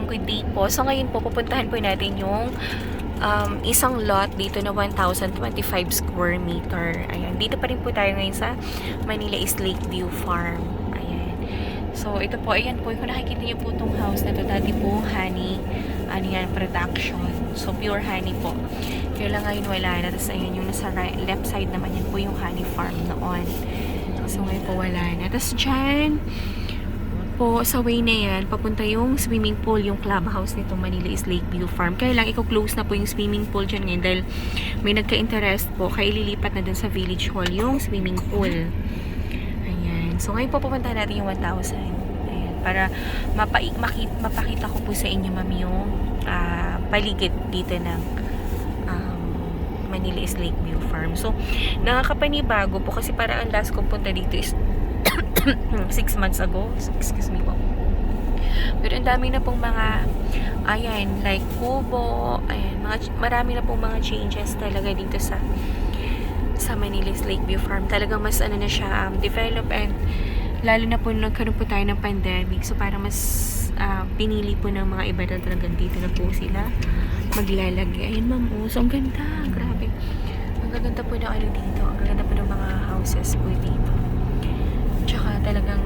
good day po. So ngayon po, pupuntahan po natin yung isang lot dito na 1,025 square meter. Ayan, dito pa rin po tayo ngayon sa Manila East Lakeview Farm. Ayan. So ito po, ayan po, kung nakikita niyo po itong house na to, dati po honey, ano yan, production. So pure honey po. Kaya lang ngayon wala na. Tapos ayun, yung nasa left side naman, yan po yung honey farm noon. So ngayon po wala na. Tapos dyan, po sa way na yan, papunta yung swimming pool, yung clubhouse nito Manila East Lakeview Farm. Kaya lang, i-close na po yung swimming pool dyan ngayon dahil may nagka-interest po, kaya ililipat na dun sa village hall yung swimming pool. Ayan. So, ngayon po pupunta natin yung 1,000. Ayan. Para mapakita ko po sa inyo, ma'am, yung paligid dito ng Manila East Lakeview Farm. So, nakakapanibago po kasi para ang last kong punta dito is 6 months ago. Excuse me po. Pero ang dami na pong mga ayan, like kubo, ayan, marami na pong mga changes talaga dito sa Manila's Lakeview Farm. Talagang mas ano na siya, develop, and lalo na po nagkaroon po tayo ng pandemic. So parang mas pinili po ng mga iba na talagang dito na po sila maglalagay. Ayan, ma'am, so ang ganda, grabe. Ang gaganda po ng ano dito. Ang gaganda po ng mga houses po dito. Tsaka talagang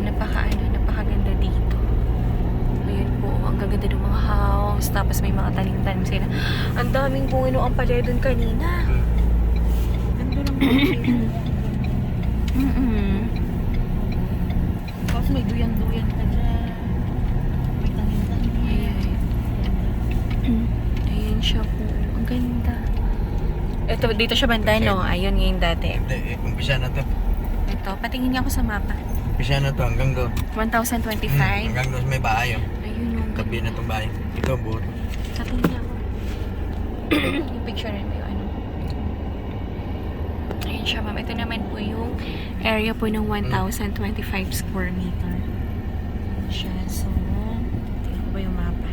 napakaganda dito. Ayun po, ang gaganda ng mga house, tapos may mga tanim-tanim sila. Ang daming puno ang pala doon kanina. Ganda ng Tapos may duyan-duyan ka dyan. May tanim-tanim. Ayan siya po. Ang ganda. Ito, dito siya banda, no? Ayun ngayon dati. Hindi, umpisa na to. Ito, patingin niya ako sa mapa. Umpisa na to hanggang doon. 1,025. Hanggang doon may bahay. Oh. Ayun yung Tabi na tong bahay. Ito, buo. patingin niya ako. Yung picture rin mo yung ano. Ayun siya, ma'am. Ito naman po yung area po ng 1,025 square meter. Ayun siya. So, tingnan ko ba yung mapa?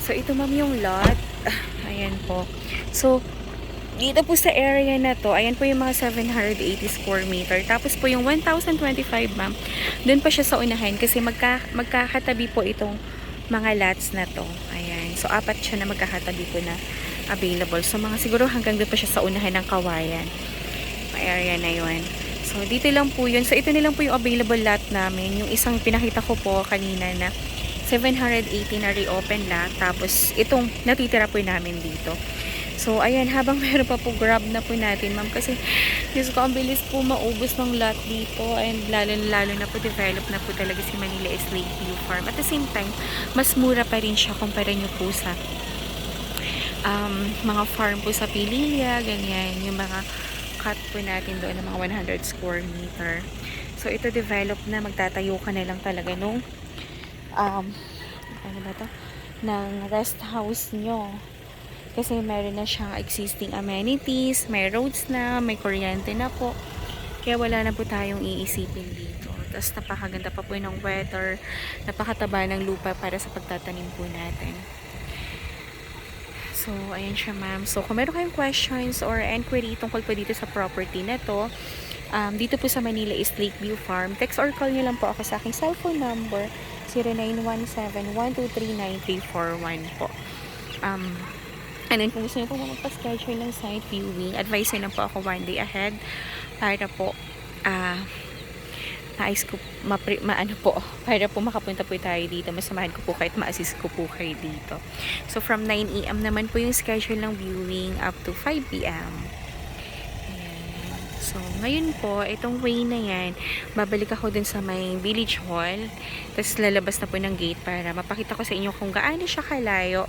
So, ito ma'am yung lot. Ayan po. So, dito po sa area na to, ayan po yung mga 780 square meter. Tapos po yung 1,025 ma'am, doon pa siya sa unahan kasi magkakatabi po itong mga lots na to. Ayan. So, 4 siya na magkakatabi po na available. So, mga siguro hanggang doon pa siya sa unahan ng Kawayan. Area na yun. So, dito lang po yun. So, ito nilang po yung available lot namin. Yung isang pinakita ko po kanina na 780 na reopen na. Tapos, itong natitira po namin dito. So, ayan, habang meron pa po, grab na po natin, ma'am. Kasi, Diyos ko, ang bilis po maubos ng lot dito. And lalo na po, develop na po talaga si Manila East Lakeview Farm. At the same time, mas mura pa rin siya kumpara nyo po sa mga farm po sa Pililla, ganyan. Yung mga cut po natin doon ng mga 100 square meter. So, ito develop na. Magtatayo ka na lang talaga nung ano ba to? Ng rest house nyo. Kasi meron na siyang existing amenities, may roads na, may kuryente na po. Kaya wala na po tayong iisipin dito. Tapos napakaganda pa po ng weather, napakataba ng lupa para sa pagtatanim po natin. So, ayan siya, ma'am. So, kung meron kayong questions or inquiry tungkol po dito sa property na to, dito po sa Manila East Lakeview Farm, text or call nyo lang po ako sa aking cellphone number 0917-123-9341 po. And then kung gusto nyo po magpa-schedule ng site viewing, advise nyo lang po ako 1 day ahead para po para po makapunta po tayo dito, masamahan ko po kayo at ma-assist ko po kayo dito. So from 9 AM naman po yung schedule ng viewing up to 5 PM. So, ngayon po, itong way na yan, babalik ako dun sa may village hall. Tapos, lalabas na po ng gate para mapakita ko sa inyo kung gaano siya kalayo.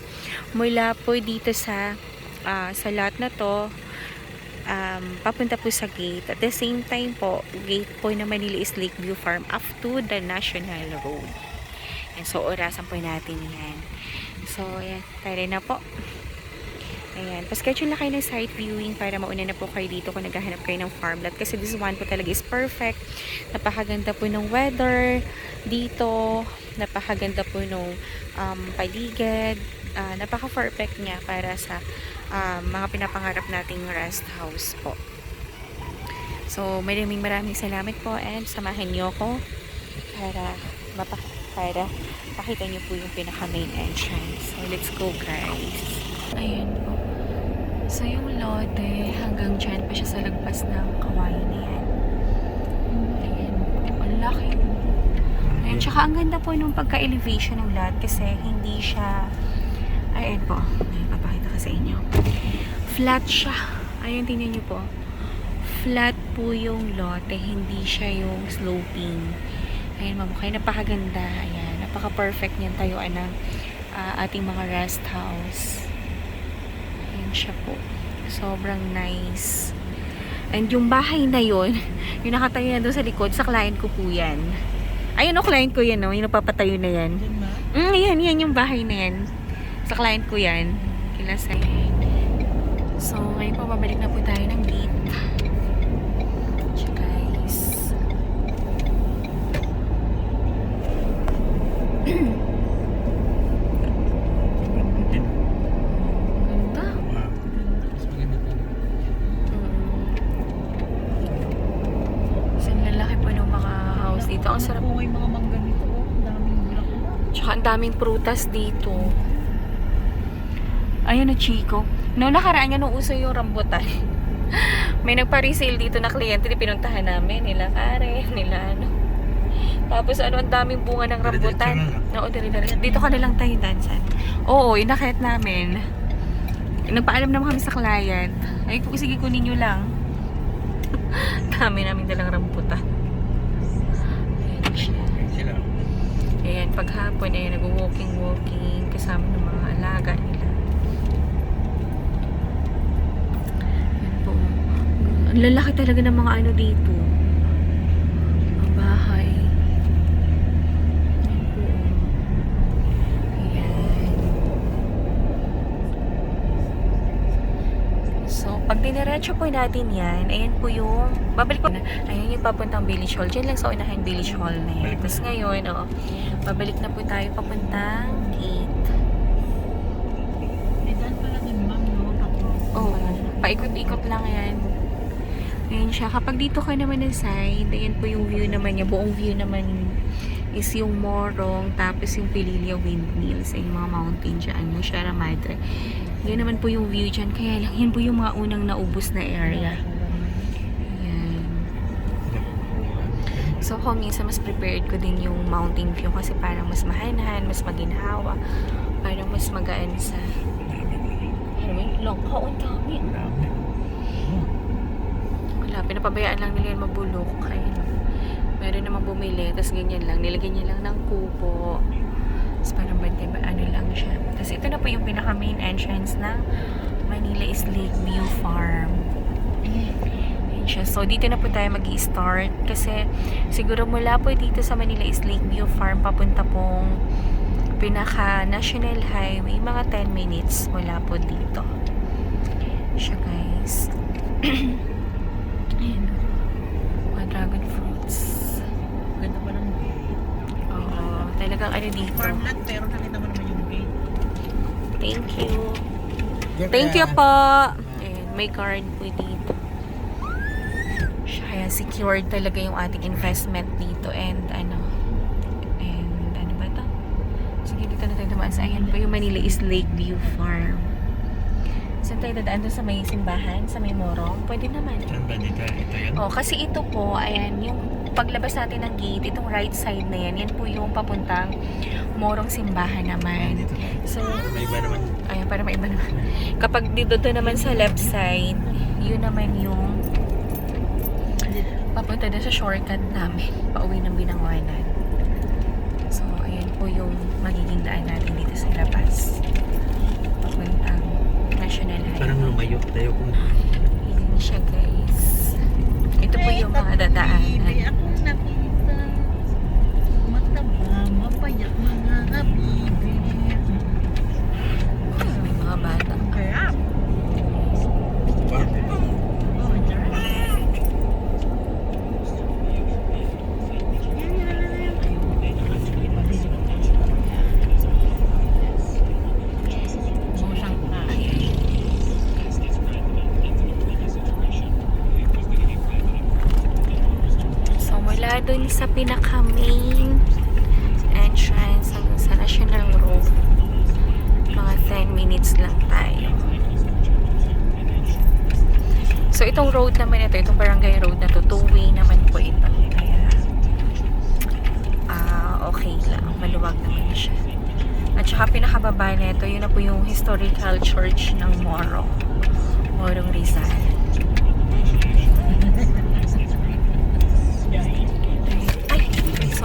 Mula po dito sa lot na to, papunta po sa gate. At the same time po, gate po na Manila East Lakeview Farm up to the National Road. And so, orasan po natin yan. So, yan. Tara na po. Ayan, pa-schedule na kayo ng site viewing para mauna na po kayo dito kung naghahanap kayo ng farm lot. Kasi this one po talaga is perfect. Napakaganda po ng weather dito. Napakaganda po ng paligid. Napaka-perfect niya para sa mga pinapangarap nating rest house po. So, maraming salamat po and samahan niyo ako para pakita niyo po yung pinaka main entrance. So, let's go guys. Ayan po. So, yung lote, hanggang dyan pa siya sa lagpas ng kawayan na yan. Ayan. Ang laki. Ayan. Tsaka ang ganda po nung pagka-elevation ng lot kasi hindi siya, ayan po. Ayan, papakita ko sa inyo. Flat siya. Ayan, tingnan niyo po. Flat po yung lote. Hindi siya yung sloping. Ayan, mamukhay. Napakaganda. Ayan. Napaka-perfect niyan tayuan ng ating mga rest house. Ayan siya po. Sobrang nice. And yung bahay na yun, yung nakatayo na doon sa likod, sa client ko po yan. Ayun o, client ko yan o. Yung napapatayo na yan. Yan yung bahay na yan. Sa client ko yan. Kilasay. So, ngayon po, babalik na po tayo ng gate. Siya guys. Ganda. Mas maganda pa. Kasi lalaki po ng mga house dito. Ang sarap. Kung may mga mangga nito, ang daming bulaklak. Tsaka ang daming prutas dito. Ayun na, Chico. No, nakaraan nga nung uso yung rambutan. May nagpa-resale dito na kliyente, pinuntahan namin. Nila Karen, nila ano. Tapos ano, ang daming bunga ng rambutan. Oo, dire-dire. Dito ka na lang tayo dansan. Oo, inakit namin. Nagpaalam naman kami sa client. Ay, sige, kunin nyo lang. Dami namin dalang rambutan. Ayan siya. Sila. Ayan, paghapon, ayan, nag-walking kasama ng mga alaga nila. Ayan po. Ang lalaki talaga ng mga ano dito. Ang bahay. Ayan po. Ayan. So, pag diniretso po natin yan, ayan po yung, babalik ko na, ayan yung papuntang Village Hall. Diyan lang sa unahan Village Hall na yan. Tapos ngayon, babalik na po tayo papuntang gate. Eh, daan pala din, ma'am, no? Oo, paikot-ikot lang yan. Ayan siya. Kapag dito ka naman ng side, ayan po yung view naman niya. Buong view naman is yung Morong, tapos yung Pililya Windmills, ay yung mga mountain dyan, yung Sierra Madre. Yan naman po yung view dyan. Kaya lang, yan po yung mga unang naubos na area. Ayan. So, kung minsan mas prepared ko din yung mountain view kasi parang mas mahanhan, mas maginhawa, parang mas magaan sa ano yun? Langka, ang dami. Wala, pinapabayaan lang nila yan mabulok. Kaya meron namang bumili, tapos ganyan lang. Nilagyan niya lang ng kubo. Tapos parang bantay ba, ano lang siya. Tapos ito na po yung pinaka main entrance ng Manila is Lakeview Farm. Ayan siya. So, dito na po tayo mag-i-start. Kasi siguro mula po dito sa Manila is Lakeview Farm, papunta pong pinaka National Highway, mga 10 minutes mula po dito. Siya guys. Ayan. Mga dragon fruits. Ganda pa ng gate. Oo. Talagang ano dito. Farmland, pero nakita mo naman yung gate. Thank you. Thank you po. Ayan, may card po dito. Kaya secured talaga yung ating investment dito and ano ba to? Sige, dito na tayo dumaan sa ayan po yung Manila is Lakeview Farm. Saan tayo dadaan doon sa may simbahan? Sa may Morong? Pwede naman. Saan ba dito? Ito yan? Oh, kasi ito po, ayan, yung paglabas natin ng gate, itong right side na yan, yan po yung papuntang Morong simbahan naman. Dito. So, May iba naman. ayan, para maiba naman. Kapag dito naman sa left side, yun naman yung papunta na sa shortcut namin, pauwi ng Binangonan. So, ayan po yung magiging daan natin dito sa labas. Papuntang National Highway. Parang lumayo. Tayo kung... Ayan siya guys. Ito po yung mga dadaanan. May akong nakita. Mataba, mapayak mga habibi. May mga bata. Kaya, Bakit? oh, dyan. Musang na. mula dun sa pinaka-main entrance hanggang sa National Road. Mga 10 minutes lang tayo. So, itong road naman ito, itong barangay road na to, two-way naman po ito. Kaya, okay lang. Maluwag naman siya. At saka pinakababa na ito, yun na po yung historical church ng Morong Rizal.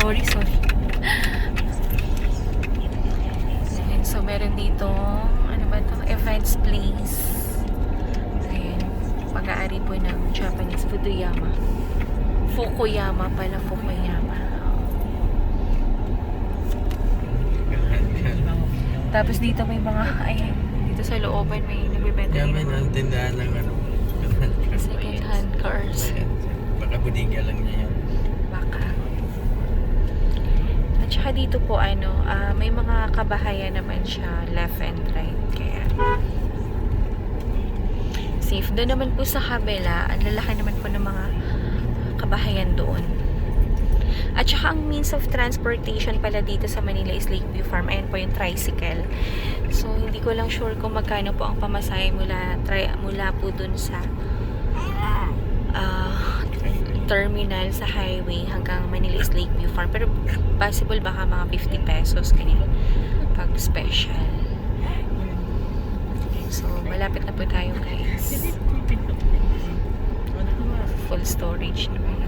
Ay, sorry. Ayan, so meron dito, ano ba ito? Events place. Ayan, pag-aari po ng Japanese Fukuyama. Tapos dito may mga, ayan, dito sa looban may nagbibenta Kaya may dito. nang tindahan ng ano. Second hand cars. Ayan. Baka budiga lang niya yan. Baka. At saka dito po may mga kabahayan naman siya left and right. Kaya safe. Doon naman po sa kabila, ang lalaki naman po ng mga kabahayan doon. At saka ang means of transportation pala dito sa Manila is Lakeview Farm. Ayan po yung tricycle. So, hindi ko lang sure kung magkano po ang pamasahe mula po dun sa terminal sa highway hanggang Manila is Lakeview Farm. Pero possible baka mga 50 pesos ganyan pag special. So, malapit na po tayo guys. Full storage naman.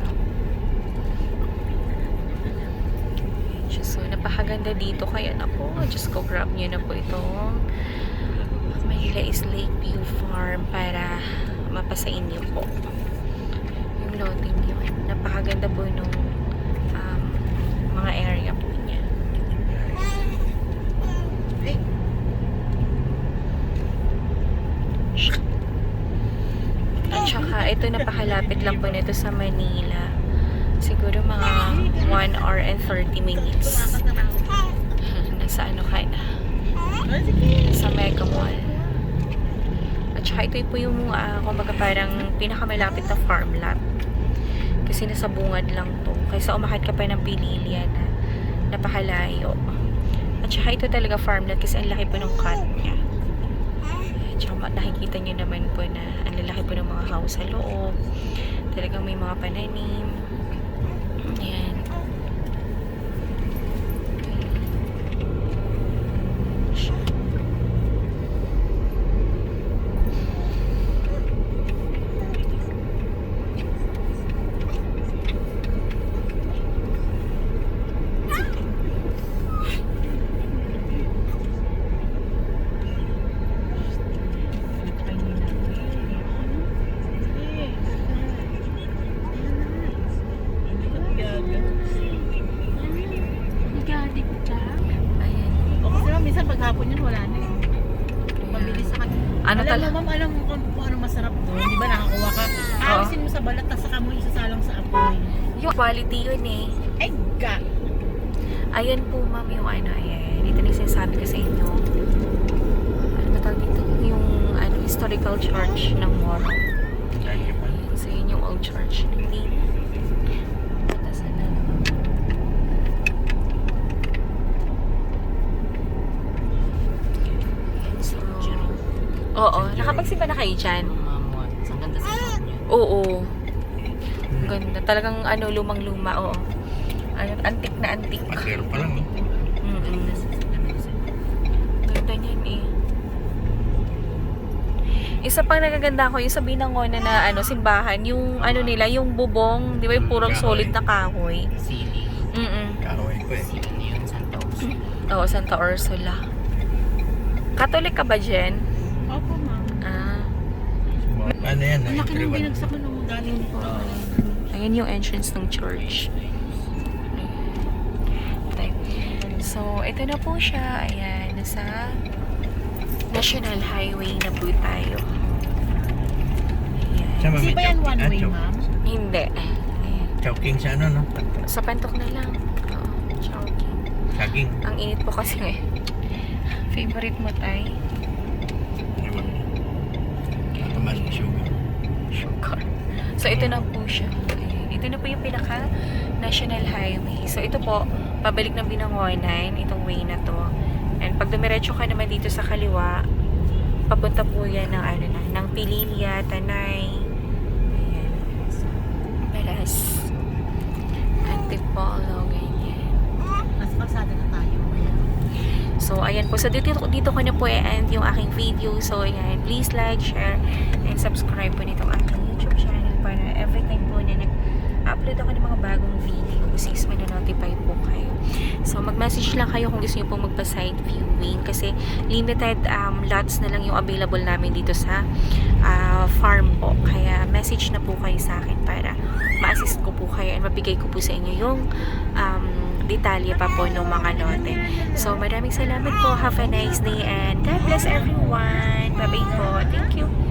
So, napakaganda dito. Kaya naku, just go grab nyo na po itong Manila is Lakeview Farm para mapasain nyo po yung loading nyo. Napakaganda po nung mga area po niya. At saka, ito napakalapit lang po nito sa Manila. Siguro mga 1 hour and 30 minutes. Nasa ano ka na? Sa Mega Mall. At saka ito po yung kumbaga parang pinakamalapit na farm lot. Kasi nasa bungad lang to. Kaysa umakyat ka pa ng Pinilya na napakalayo. At saka ito talaga farm lot kasi ang laki po ng cut niya. At saka nakikita nyo naman po na ang lalaki po ng mga house sa loob. Talagang may mga pananim. Ayan. Minsan paghapon yun, wala na eh. Mabilis sa kanila. Alam mo kung ano masarap doon. Di ba nakakuha ka? Aalisin mo sa balat, tapos saka mo isasalang sa apoy. Yung quality yun eh. Ay, Ayan po ma'am yung ayan. Dito na yung sinasabi ko sa inyo. Ano ba tawag dito? Yung historical church ng Moro. Ayan, so yun yung old church. Hindi. Oo, nakapagsimba na kayo dyan? Ang ganda sa shop niya. Oo. Ang ganda. Talagang lumang-luma, oo. Antik na antik. Pasero pa lang. Ganda niyan eh. Isa pang nagaganda ko, yung sa Binangonan na simbahan, yung nila, yung bubong, di ba yung purong solid na kahoy? Sili. Kahoy ko eh. Sili yun, Santa Ursula. Oo, Santa Ursula. Catholic ka ba, Jen? Opo, ma'am. Ano yan? Ang laki ng binagsak nung galing po. Ayan yung entrance ng church. Ayan. So, ito na po siya. Ayan, nasa National Highway na po tayo. Ayan. Hindi ba yan one way, ma'am? Hindi. Ayan. Chowking sa ano, no? Sa Pantok na lang. Oo, Chowking. Saging. Ang init po kasi ngayon. Favorite mo tayo? Tumas sugar. Sugar. So, ito na po siya. Ayan. ito na po yung pinaka National Highway. So ito po, pabalik ng Binangonan, itong way na to. And pag dumiretso ka naman dito sa kaliwa, papunta po yan ng ano na, ng Pililla, Tanay. Ayan. Paras. Antipolo, ganyan. Nasa kalsada na tayo. Ayan. So, ayan po. So, dito ko na po i-end yung aking video. So, ayan. Please like, share, and subscribe po nitong aking YouTube channel para every time po na nag-upload ako ng mga bagong videos is mananotify po kayo. So, mag-message lang kayo kung gusto nyo pong magpa-site viewing kasi limited lots na lang yung available namin dito sa farm po. Kaya, message na po kayo sa akin para ma-assist ko po kayo and mabigay ko po sa inyo yung detalye pa po ng mga lote. So, maraming salamat po. Have a nice day and God bless everyone. Bye-bye po. Thank you.